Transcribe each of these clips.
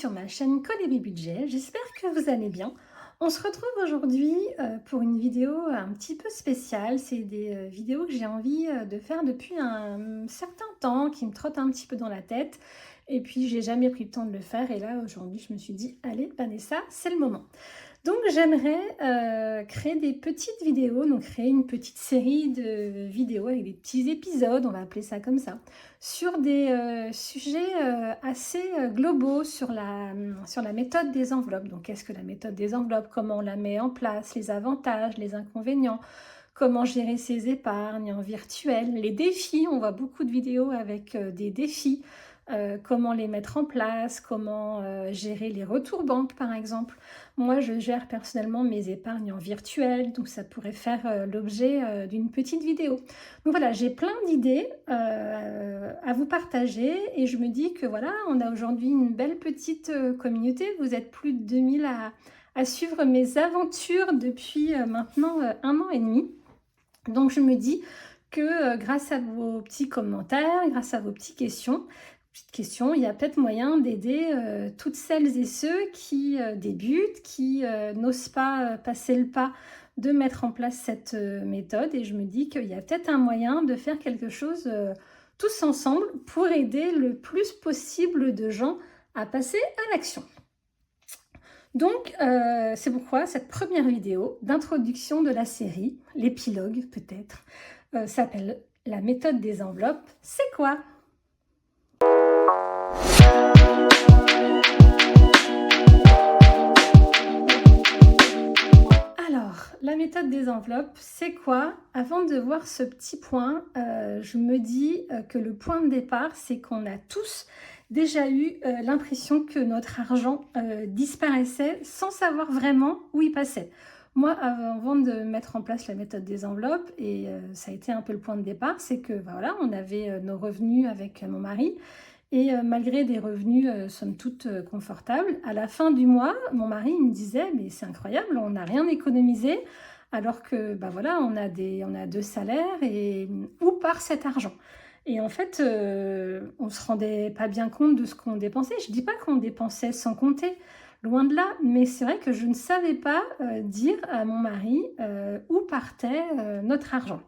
sur ma chaîne Code & Budget, j'espère que vous allez bien. On se retrouve aujourd'hui pour une vidéo un petit peu spéciale. C'est des vidéos que j'ai envie de faire depuis un certain temps, qui me trottent un petit peu dans la tête. Et puis j'ai jamais pris le temps de le faire et là aujourd'hui je me suis dit allez Vanessa, c'est le moment. Donc j'aimerais créer des petites vidéos, donc créer une petite série de vidéos avec des petits épisodes, on va appeler ça comme ça, sur des sujets assez globaux sur la méthode des enveloppes. Donc qu'est-ce que la méthode des enveloppes, comment on la met en place, les avantages, les inconvénients, comment gérer ses épargnes en virtuel, les défis, on voit beaucoup de vidéos avec des défis, comment les mettre en place, comment gérer les retours banques par exemple. Moi je gère personnellement mes épargnes en virtuel, donc ça pourrait faire l'objet d'une petite vidéo. Donc voilà, j'ai plein d'idées à vous partager et je me dis que voilà, on a aujourd'hui une belle petite communauté. Vous êtes plus de 2000 à suivre mes aventures depuis maintenant 1 an et demi. Donc je me dis que grâce à vos petits commentaires, grâce à vos petites questions, il y a peut-être moyen d'aider toutes celles et ceux qui débutent, qui n'osent pas passer le pas de mettre en place cette méthode. Et je me dis qu'il y a peut-être un moyen de faire quelque chose tous ensemble pour aider le plus possible de gens à passer à l'action. Donc, c'est pourquoi cette première vidéo d'introduction de la série, l'épilogue peut-être, s'appelle « La méthode des enveloppes, c'est quoi ?» Alors, la méthode des enveloppes, c'est quoi? Avant de voir ce petit point, je me dis que le point de départ, c'est qu'on a tous déjà eu l'impression que notre argent disparaissait sans savoir vraiment où il passait. Moi, avant de mettre en place la méthode des enveloppes, et ça a été un peu le point de départ, c'est que voilà, on avait nos revenus avec mon mari, et malgré des revenus somme toute confortables, à la fin du mois, mon mari il me disait « mais c'est incroyable, on n'a rien économisé » alors que bah voilà, on a 2 salaires et où part cet argent? Et en fait, on ne se rendait pas bien compte de ce qu'on dépensait. Je ne dis pas qu'on dépensait sans compter, loin de là, mais c'est vrai que je ne savais pas dire à mon mari où partait notre argent.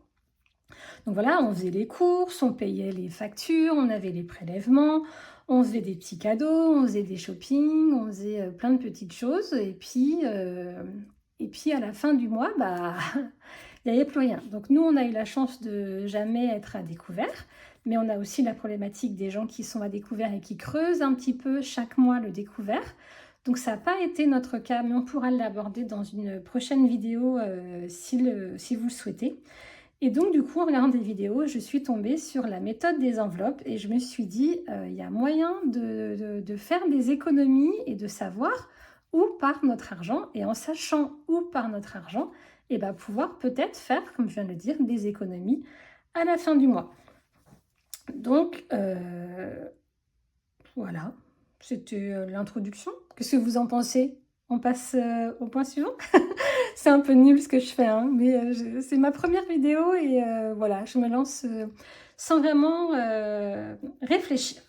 Donc voilà, on faisait les courses, on payait les factures, on avait les prélèvements, on faisait des petits cadeaux, on faisait des shopping, on faisait plein de petites choses. Et puis à la fin du mois, bah, il n'y avait plus rien. Donc nous, on a eu la chance de jamais être à découvert, mais on a aussi la problématique des gens qui sont à découvert et qui creusent un petit peu chaque mois le découvert. Donc ça n'a pas été notre cas, mais on pourra l'aborder dans une prochaine vidéo si vous le souhaitez. Et donc du coup, en regardant des vidéos, je suis tombée sur la méthode des enveloppes et je me suis dit, il y a moyen de faire des économies et de savoir où part notre argent. Et en sachant où part notre argent, et ben pouvoir peut-être faire, comme je viens de le dire, des économies à la fin du mois. Donc voilà, c'était l'introduction. Qu'est-ce que vous en pensez? On passe au point suivant. C'est un peu nul ce que je fais, hein, mais c'est ma première vidéo et voilà, je me lance sans vraiment réfléchir.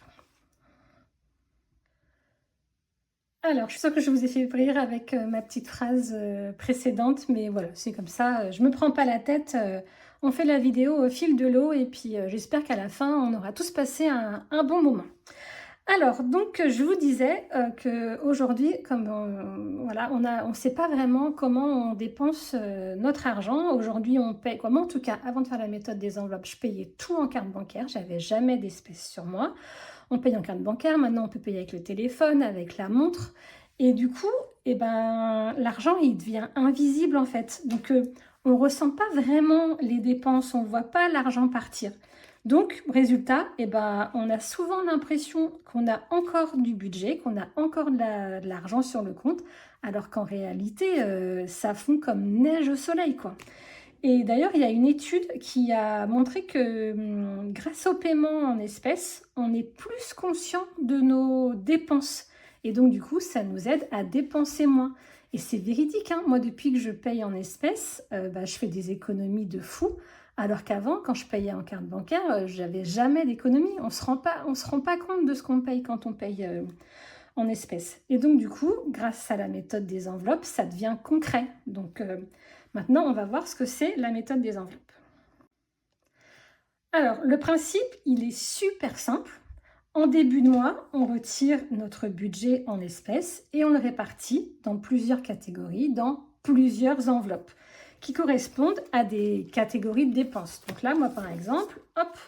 Alors, je suis sûre que je vous ai fait rire avec ma petite phrase précédente, mais voilà, c'est comme ça, je me prends pas la tête, on fait la vidéo au fil de l'eau et puis j'espère qu'à la fin, on aura tous passé un bon moment. Alors, donc, je vous disais qu'aujourd'hui, comme voilà, on ne sait pas vraiment comment on dépense notre argent. Aujourd'hui, on paye, comme en tout cas, avant de faire la méthode des enveloppes, je payais tout en carte bancaire. J'avais jamais d'espèces sur moi. On paye en carte bancaire. Maintenant, on peut payer avec le téléphone, avec la montre. Et du coup, eh ben, l'argent, il devient invisible en fait. Donc, on ne ressent pas vraiment les dépenses. On ne voit pas l'argent partir. Donc, résultat, eh ben, on a souvent l'impression qu'on a encore du budget, qu'on a encore de l'argent sur le compte, alors qu'en réalité, ça fond comme neige au soleil, quoi. Et d'ailleurs, il y a une étude qui a montré que grâce au paiement en espèces, on est plus conscient de nos dépenses. Et donc, du coup, ça nous aide à dépenser moins. Et c'est véridique, hein. Moi, depuis que je paye en espèces, je fais des économies de fou. Alors qu'avant, quand je payais en carte bancaire, j'avais jamais d'économie. On se rend pas compte de ce qu'on paye quand on paye en espèces. Et donc du coup, grâce à la méthode des enveloppes, ça devient concret. Donc maintenant, on va voir ce que c'est la méthode des enveloppes. Alors, le principe, il est super simple. En début de mois, on retire notre budget en espèces et on le répartit dans plusieurs catégories, dans plusieurs enveloppes qui correspondent à des catégories de dépenses. Donc là, moi par exemple, hop,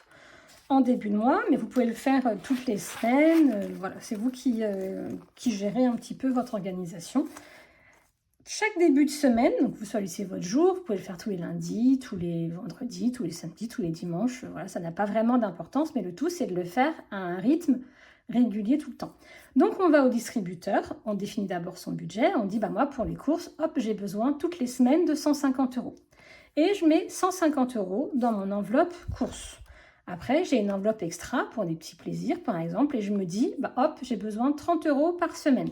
en début de mois, mais vous pouvez le faire toutes les semaines. Voilà, c'est vous qui gérez un petit peu votre organisation. Chaque début de semaine, donc vous choisissez votre jour, vous pouvez le faire tous les lundis, tous les vendredis, tous les samedis, tous les dimanches. Voilà, ça n'a pas vraiment d'importance, mais le tout, c'est de le faire à un rythme régulier tout le temps. Donc, on va au distributeur, on définit d'abord son budget, on dit, bah moi, pour les courses, hop, j'ai besoin toutes les semaines de 150 €. Et je mets 150 € dans mon enveloppe courses. Après, j'ai une enveloppe extra pour des petits plaisirs, par exemple, et je me dis, bah hop, j'ai besoin de 30 € par semaine.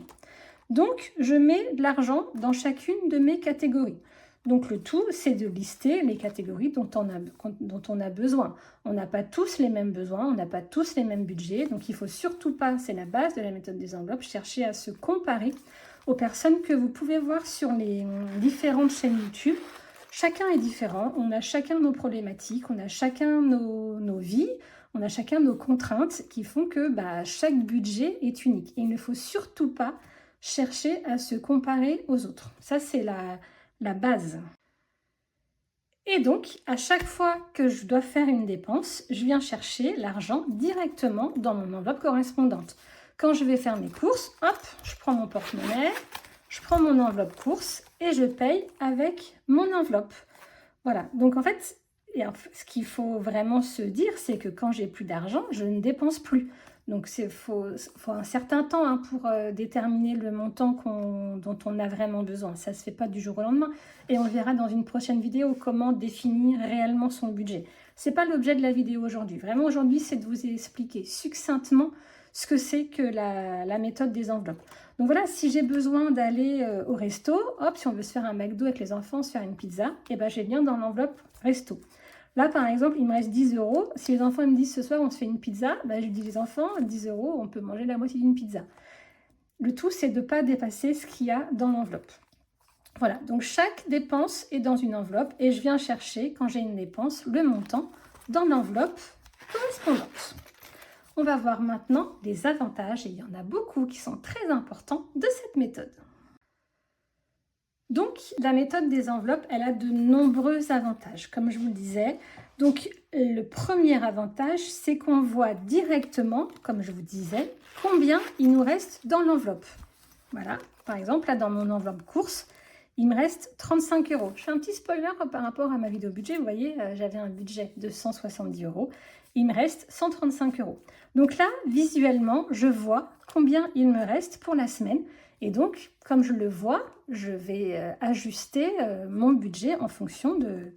Donc, je mets de l'argent dans chacune de mes catégories. Donc, le tout, c'est de lister les catégories dont on a besoin. On n'a pas tous les mêmes besoins, on n'a pas tous les mêmes budgets. Donc, il ne faut surtout pas, c'est la base de la méthode des enveloppes, chercher à se comparer aux personnes que vous pouvez voir sur les différentes chaînes YouTube. Chacun est différent, on a chacun nos problématiques, on a chacun nos vies, on a chacun nos contraintes qui font que chaque budget est unique. Et il ne faut surtout pas chercher à se comparer aux autres. Ça, c'est la base. Et donc, à chaque fois que je dois faire une dépense, je viens chercher l'argent directement dans mon enveloppe correspondante. Quand je vais faire mes courses, hop, je prends mon porte-monnaie, je prends mon enveloppe course et je paye avec mon enveloppe. Voilà, donc en fait, ce qu'il faut vraiment se dire, c'est que quand j'ai plus d'argent, je ne dépense plus. Donc il faut un certain temps pour déterminer le montant dont on a vraiment besoin. Ça ne se fait pas du jour au lendemain. Et on verra dans une prochaine vidéo comment définir réellement son budget. Ce n'est pas l'objet de la vidéo aujourd'hui. Vraiment aujourd'hui, c'est de vous expliquer succinctement ce que c'est que la méthode des enveloppes. Donc voilà, si j'ai besoin d'aller au resto, hop, si on veut se faire un McDo avec les enfants, se faire une pizza, et ben j'ai bien dans l'enveloppe resto. Là, par exemple, il me reste 10 €. Si les enfants me disent ce soir, on se fait une pizza, je dis les enfants, 10 €, on peut manger la moitié d'une pizza. Le tout, c'est de ne pas dépasser ce qu'il y a dans l'enveloppe. Voilà, donc chaque dépense est dans une enveloppe et je viens chercher, quand j'ai une dépense, le montant dans l'enveloppe correspondante. On va voir maintenant les avantages, et il y en a beaucoup qui sont très importants de cette méthode. Donc, la méthode des enveloppes, elle a de nombreux avantages, comme je vous le disais. Donc, le premier avantage, c'est qu'on voit directement, comme je vous disais, combien il nous reste dans l'enveloppe. Voilà, par exemple, là, dans mon enveloppe course, il me reste 35 €. Je fais un petit spoiler par rapport à ma vidéo budget. Vous voyez, j'avais un budget de 170 €. Il me reste 135 €. Donc là, visuellement, je vois combien il me reste pour la semaine. Et donc, comme je le vois, je vais ajuster mon budget en fonction de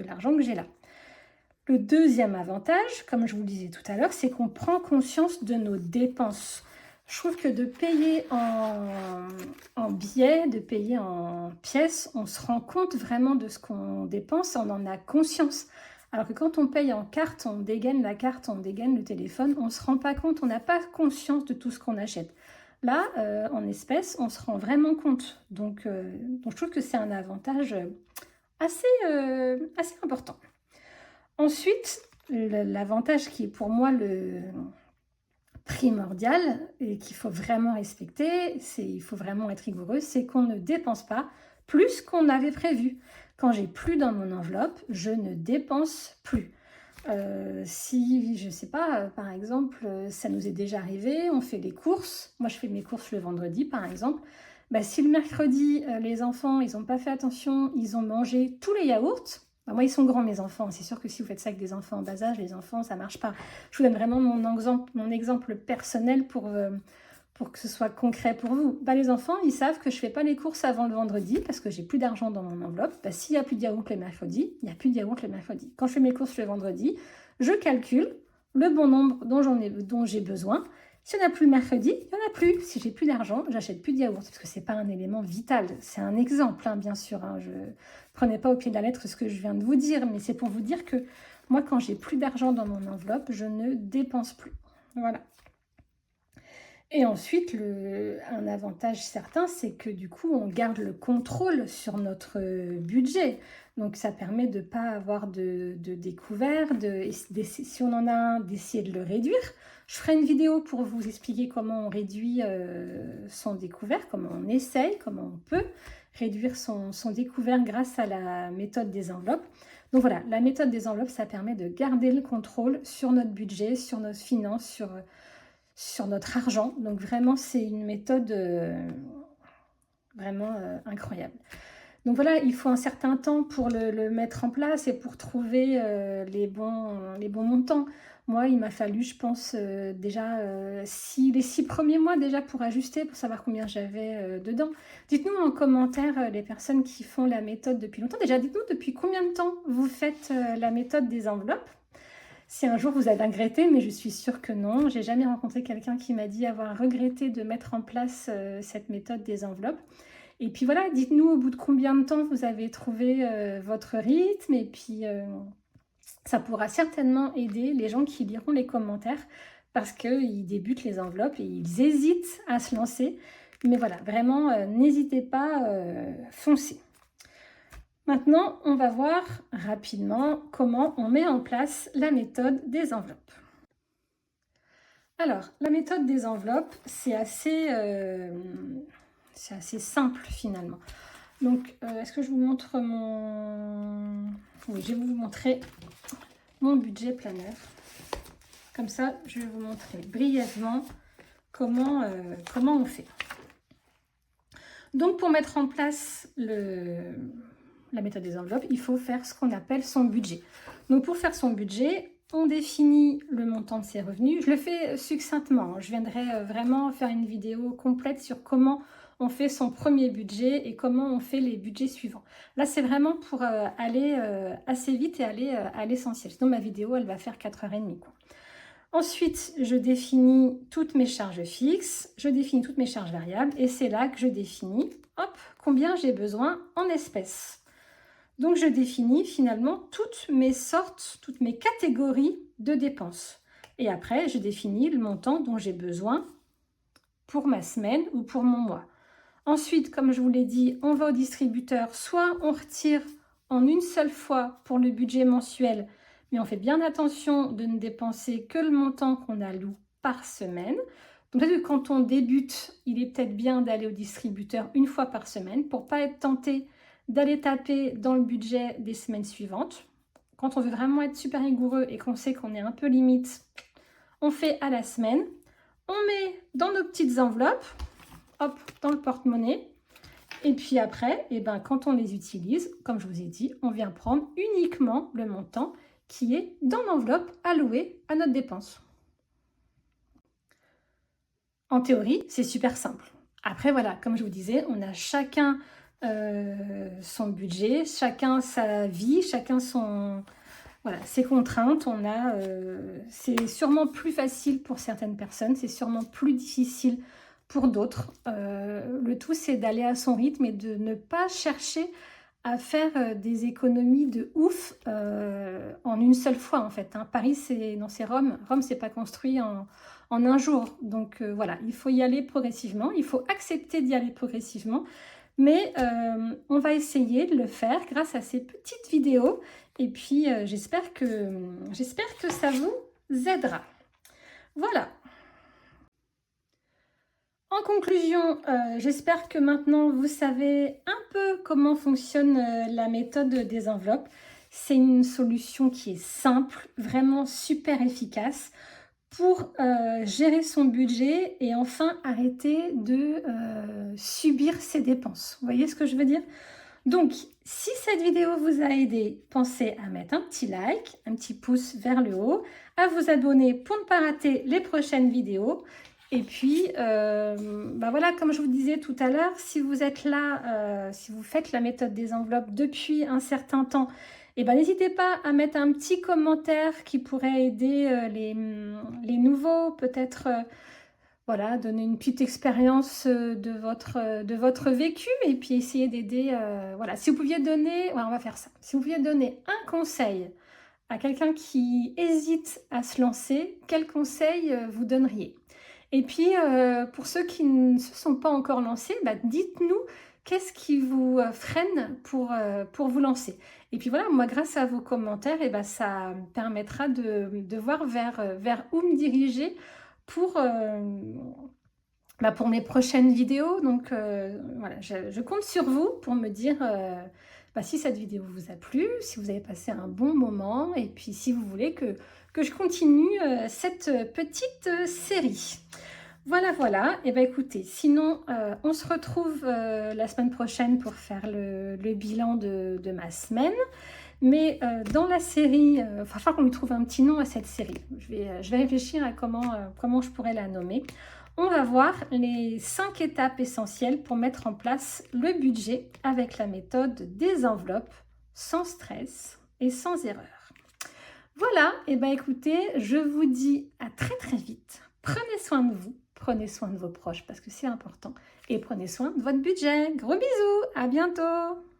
l'argent que j'ai là. Le deuxième avantage, comme je vous le disais tout à l'heure, c'est qu'on prend conscience de nos dépenses. Je trouve que de payer en billets, de payer en pièces, on se rend compte vraiment de ce qu'on dépense, on en a conscience. Alors que quand on paye en carte, on dégaine la carte, on dégaine le téléphone, on ne se rend pas compte, on n'a pas conscience de tout ce qu'on achète. Là, en espèces, on se rend vraiment compte. Donc je trouve que c'est un avantage assez important. Ensuite, l'avantage qui est pour moi le primordial et qu'il faut vraiment respecter, il faut vraiment être rigoureux, c'est qu'on ne dépense pas plus qu'on avait prévu. Quand j'ai plus dans mon enveloppe, je ne dépense plus. Si, je ne sais pas, par exemple, ça nous est déjà arrivé, on fait les courses. Moi, je fais mes courses le vendredi, par exemple. Si le mercredi, les enfants, ils n'ont pas fait attention, ils ont mangé tous les yaourts. Moi, ils sont grands, mes enfants. C'est sûr que si vous faites ça avec des enfants en bas âge, les enfants, ça ne marche pas. Je vous donne vraiment mon exemple personnel pour que ce soit concret pour vous. Les enfants, ils savent que je ne fais pas les courses avant le vendredi parce que j'ai plus d'argent dans mon enveloppe. S'il n'y a plus de yaourt le mercredi, il n'y a plus de yaourt le mercredi. Quand je fais mes courses le vendredi, je calcule le bon nombre dont j'ai besoin. Si on n'a plus le mercredi, il n'y en a plus. Si j'ai plus d'argent, j'achète plus de yaourt parce que ce n'est pas un élément vital. C'est un exemple, bien sûr. Je ne prenez pas au pied de la lettre ce que je viens de vous dire, mais c'est pour vous dire que moi, quand j'ai plus d'argent dans mon enveloppe, je ne dépense plus. Voilà. Et ensuite, un avantage certain, c'est que du coup, on garde le contrôle sur notre budget. Donc, ça permet de ne pas avoir de découvert, si on en a un, d'essayer de le réduire. Je ferai une vidéo pour vous expliquer comment on réduit son découvert, comment on essaye, comment on peut réduire son découvert grâce à la méthode des enveloppes. Donc voilà, la méthode des enveloppes, ça permet de garder le contrôle sur notre budget, sur nos finances, sur notre argent. Donc vraiment, c'est une méthode vraiment incroyable. Donc voilà, il faut un certain temps pour le mettre en place et pour trouver les bons montants. Moi, il m'a fallu, je pense, déjà les 6 premiers mois déjà pour ajuster, pour savoir combien j'avais dedans. Dites-nous en commentaire les personnes qui font la méthode depuis longtemps. Déjà, dites-nous depuis combien de temps vous faites la méthode des enveloppes. Si un jour vous avez regretté, mais je suis sûre que non. J'ai jamais rencontré quelqu'un qui m'a dit avoir regretté de mettre en place cette méthode des enveloppes. Et puis voilà, dites-nous au bout de combien de temps vous avez trouvé votre rythme. Et puis ça pourra certainement aider les gens qui liront les commentaires parce qu'ils débutent les enveloppes et ils hésitent à se lancer. Mais voilà, vraiment, n'hésitez pas, foncez. Maintenant, on va voir rapidement comment on met en place la méthode des enveloppes. Alors, la méthode des enveloppes, c'est assez simple finalement. Donc, est-ce que je vous montre mon... Oui, je vais vous montrer mon budget planeur. Comme ça, je vais vous montrer brièvement comment on fait. Donc, pour mettre en place la méthode des enveloppes, il faut faire ce qu'on appelle son budget. Donc pour faire son budget, on définit le montant de ses revenus. Je le fais succinctement. Je viendrai vraiment faire une vidéo complète sur comment on fait son premier budget et comment on fait les budgets suivants. Là, c'est vraiment pour aller assez vite et aller à l'essentiel. Sinon, ma vidéo, elle va faire 4h30, quoi. Ensuite, je définis toutes mes charges fixes, je définis toutes mes charges variables et c'est là que je définis, hop, combien j'ai besoin en espèces. Donc, je définis finalement toutes mes sortes, toutes mes catégories de dépenses. Et après, je définis le montant dont j'ai besoin pour ma semaine ou pour mon mois. Ensuite, comme je vous l'ai dit, on va au distributeur. Soit on retire en une seule fois pour le budget mensuel, mais on fait bien attention de ne dépenser que le montant qu'on alloue par semaine. Donc, peut-être que quand on débute, il est peut-être bien d'aller au distributeur une fois par semaine pour ne pas être tenté d'aller taper dans le budget des semaines suivantes. Quand on veut vraiment être super rigoureux et qu'on sait qu'on est un peu limite, on fait à la semaine. On met dans nos petites enveloppes, hop, dans le porte-monnaie. Et puis après, quand on les utilise, comme je vous ai dit, on vient prendre uniquement le montant qui est dans l'enveloppe allouée à notre dépense. En théorie, c'est super simple. Après, voilà, comme je vous disais, on a chacun son budget, chacun sa vie, chacun ses contraintes. C'est sûrement plus facile pour certaines personnes, c'est sûrement plus difficile pour d'autres. Le tout, c'est d'aller à son rythme et de ne pas chercher à faire des économies de ouf en une seule fois, en fait. Paris, c'est Rome. Rome, c'est pas construit en un jour. Donc voilà, il faut y aller progressivement. Il faut accepter d'y aller progressivement. Mais on va essayer de le faire grâce à ces petites vidéos. Et puis, j'espère que ça vous aidera. Voilà. En conclusion, j'espère que maintenant vous savez un peu comment fonctionne la méthode des enveloppes. C'est une solution qui est simple, vraiment super efficace pour gérer son budget et enfin arrêter de subir ses dépenses. Vous voyez ce que je veux dire? Donc, si cette vidéo vous a aidé, pensez à mettre un petit like, un petit pouce vers le haut, à vous abonner pour ne pas rater les prochaines vidéos. Et puis, voilà, comme je vous disais tout à l'heure, si vous êtes là, si vous faites la méthode des enveloppes depuis un certain temps, n'hésitez pas à mettre un petit commentaire qui pourrait aider les nouveaux, peut-être voilà, donner une petite expérience de votre vécu et puis essayer d'aider. Voilà, si vous pouviez donner, on va faire ça. Si vous pouviez donner un conseil à quelqu'un qui hésite à se lancer, quel conseil vous donneriez? Et puis, pour ceux qui ne se sont pas encore lancés, bah, dites-nous qu'est-ce qui vous freine pour vous lancer. Et puis voilà, moi, grâce à vos commentaires, et bah, ça me permettra de voir vers où me diriger pour, bah, pour mes prochaines vidéos. Donc voilà, je compte sur vous pour me dire bah, si cette vidéo vous a plu, si vous avez passé un bon moment, et puis si vous voulez que je continue cette petite série. Voilà, voilà. Et bien écoutez, sinon, on se retrouve la semaine prochaine pour faire le bilan de ma semaine. Mais dans la série, il va falloir qu'on lui trouve un petit nom à cette série. Je vais réfléchir à comment je pourrais la nommer. On va voir les 5 étapes essentielles pour mettre en place le budget avec la méthode des enveloppes, sans stress et sans erreur. Voilà, et bien écoutez, je vous dis à très très vite. Prenez soin de vous, prenez soin de vos proches parce que c'est important. Et prenez soin de votre budget. Gros bisous, à bientôt!